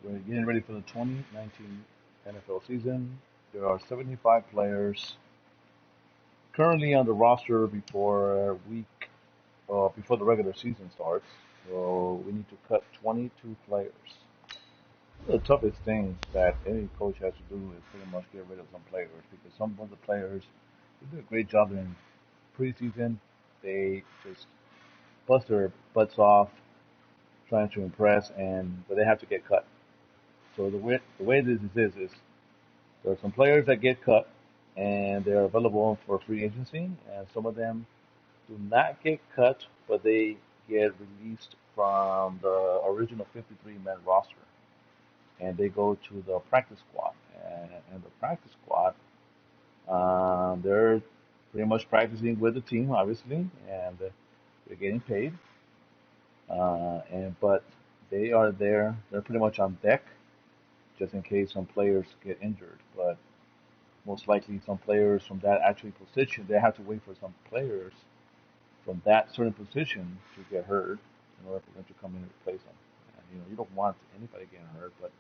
We're getting ready for the 2019 NFL season. There are 75 players currently on the roster before the regular season starts. So we need to cut 22 players. The toughest things that any coach has to do is pretty much get rid of some players because some of the players they do a great job in preseason. They just bust their butts off trying to impress, but they have to get cut. So the way this is there are some players that get cut and they're available for free agency, and some of them do not get cut, but they get released from the original 53-man roster and they go to the practice squad. And the practice squad, they're pretty much practicing with the team, obviously, and they're getting paid. But they are there. They're pretty much on deck just in case some players get injured. But most likely, some players from that actual position, they have to wait for some players from that certain position to get hurt in order for them to come in and replace them. And you don't want anybody getting hurt, but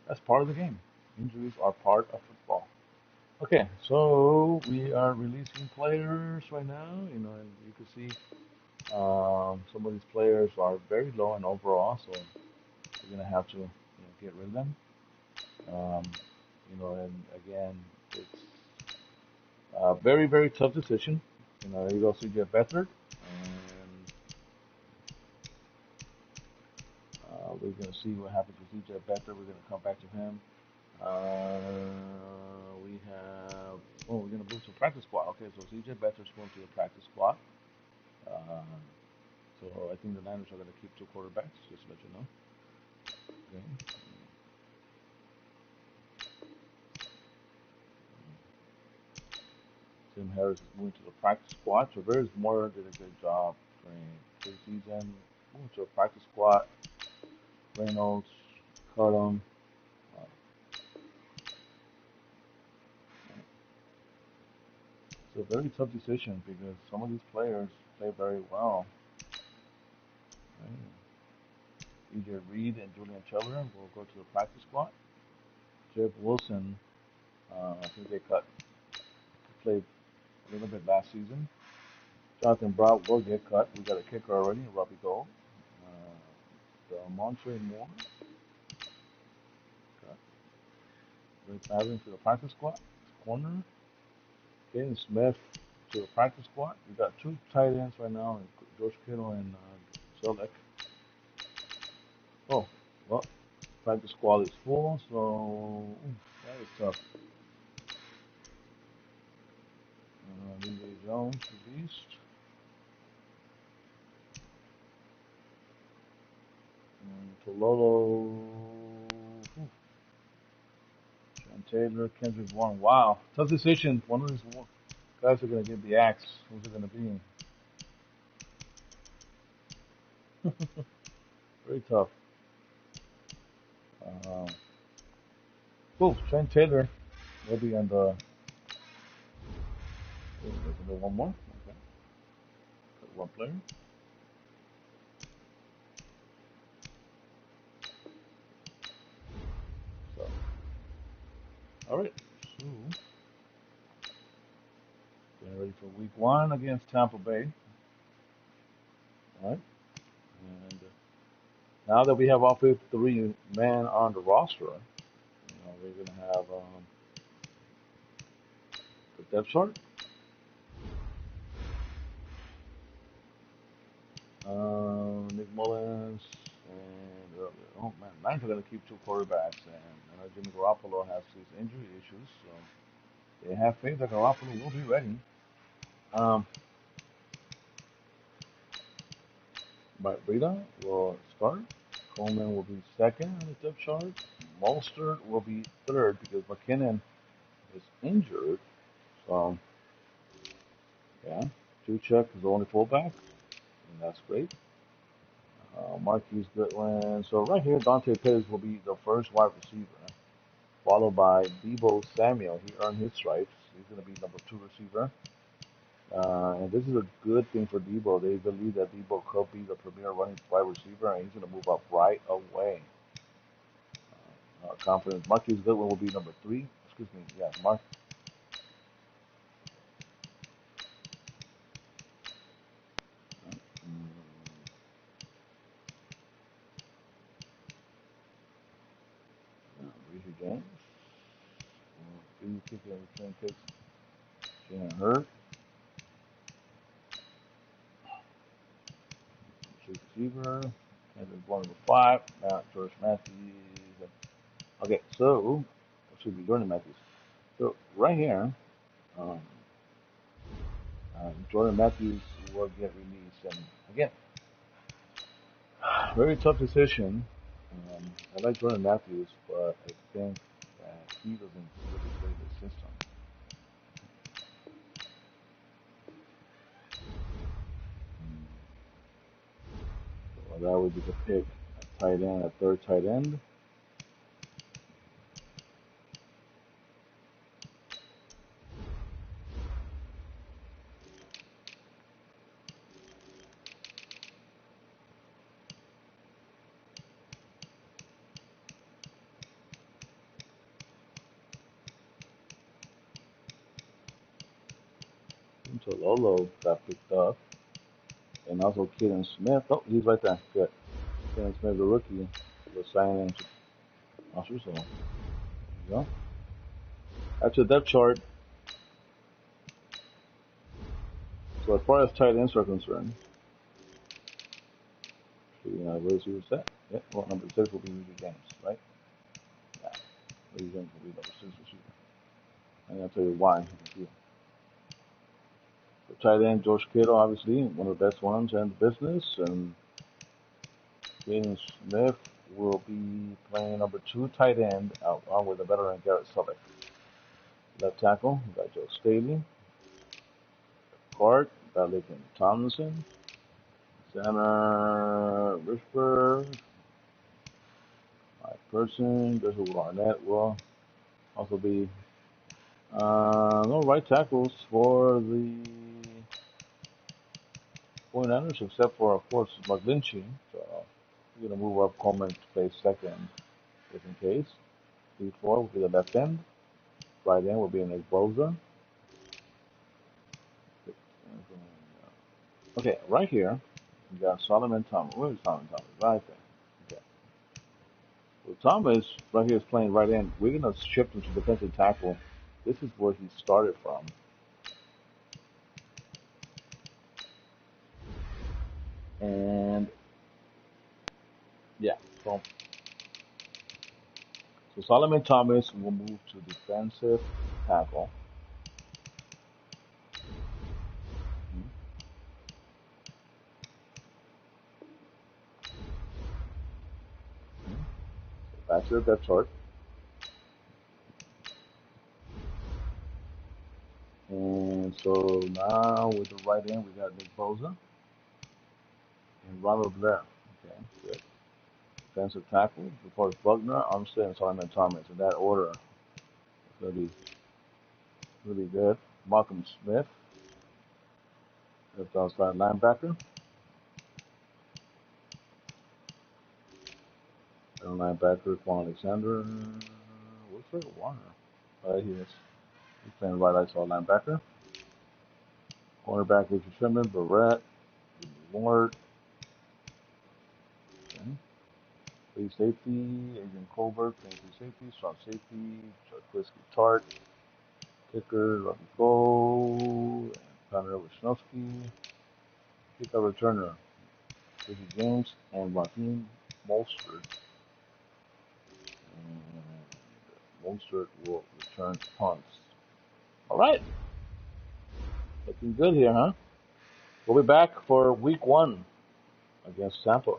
that's part of the game. Injuries are part of football. Okay, so we are releasing players right now. And you can see some of these players are very low in overall, so we're gonna have to get rid of them. Um, and again, it's a very very tough decision. You go CJ Beathard, and we're gonna see what happens with CJ Beathard. We're gonna come back to him. We have. Oh, we're gonna move to practice squad. Okay, so CJ Beathard's going to the practice squad. Uh, so I think the Niners are gonna keep two quarterbacks. Just to let you know. Okay. Tim Harris is moving to the practice squad. So Rivers Moore did a good job during preseason. Moving to a practice squad. Reynolds, Cardone. Uh, it's a very tough decision because some of these players play very well. Right? EJ Reed and Julian Taylor will go to the practice squad. Jeff Wilson, I think they cut. He played a little bit last season. Jonathan Brown will get cut. We got a kicker already, Robbie Gold. Montre Moore cut. Rick Madden to the practice squad. Corner. Jaden Smith to the practice squad. We got two tight ends right now, George Kittle and Zelek. Oh, well, practice squad is full, so that is tough. DJ Jones released. Tololo, Sean Taylor, Kendrick Warren. Wow, tough decision. One of these guys are going to get the axe. Who's it going to be? Very tough. Uh, Trent Taylor will be on the. There's one more. Okay, got one player. So, all right. So, getting ready for week one against Tampa Bay. All right. And now that we have all 53 men on the roster, we're gonna have the depth chart. Nick Mullins and oh man, Niners are gonna keep two quarterbacks, and I know Jimmy Garoppolo has his injury issues, so they have faith that Garoppolo will be ready. Um, but Breida will start. Coleman will be second on the depth chart. Mostert will be third because McKinnon is injured. So yeah, Juchuk is the only fullback, and that's great. Marquise Goodwin. So right here, Dante Pettis will be the first wide receiver, followed by Debo Samuel. He earned his stripes. He's going to be number two receiver. And this is a good thing for Debo. They believe that Debo could be the premier running wide receiver, and he's going to move up right away. confidence. Marquise Goodwin will be number 3. Excuse me. Yeah, Mark. Reese James. Free kicker return kicks. Jalen Hurd. Receiver. Kansas one number 5. George Matthews. Okay, so it should be Jordan Matthews. So right here, um, Jordan Matthews will get released, and again, very tough decision. I like Jordan Matthews, but I think that he doesn't really play the system. So that would be the pick at tight end, at third tight end. So Lolo got picked up, and also Keaton Smith. Oh, he's right there. Good. Keaton Smith, the rookie, was signing to So there you go. That's your depth chart. So as far as tight ends are concerned, where's who's that? Yeah, well, number 6 will be Reese James, right? Yeah, Reese James will be number 6 receiver. And I'll tell you why. The tight end, George Kittle, obviously, one of the best ones in the business. And James Smith will be playing number 2 tight end, along with the veteran Garrett Sullick. Left tackle, we got Joe Staley. Guard, got Laken Tomlinson. Center, Richburg. Mike Person, Joshua Barnett will also be no right tackles for the 49ers, except for, of course, McGlinchey. So we're going to move up Coleman to play second, just in case. 3-4 will be the left end. Right end will be Nick Bosa. Okay, right here, we got Solomon Thomas. Where is Solomon Thomas? Right there. Okay. So Thomas, right here, is playing right end. We're going to shift him to defensive tackle. This is where he started from. And yeah, so Solomon Thomas will move to defensive tackle. Back to the depth chart. And so now with the right end, we got Nick Bosa and Ronald Blair. Okay, good. Defensive tackle. Before Buckner, Armstead, and Solomon Thomas. In that order, it's going to be really good. Malcolm Smith, left outside linebacker. And linebacker, Quan Alexander. What's Fred Warner? Right, he is. He's playing right outside linebacker. Cornerback, Richard Sherman, Barrett, Ward. Okay. Free safety, Adrian Colbert, playing free safety, strong safety, Jarkowski Tart, kicker, Robbie Cole, and Connor Wisnowski, kicker returner, Ricky James, and Raheem Mostert. And Mostert will return punts. All right. Looking good here, huh? We'll be back for week 1 against Tampa.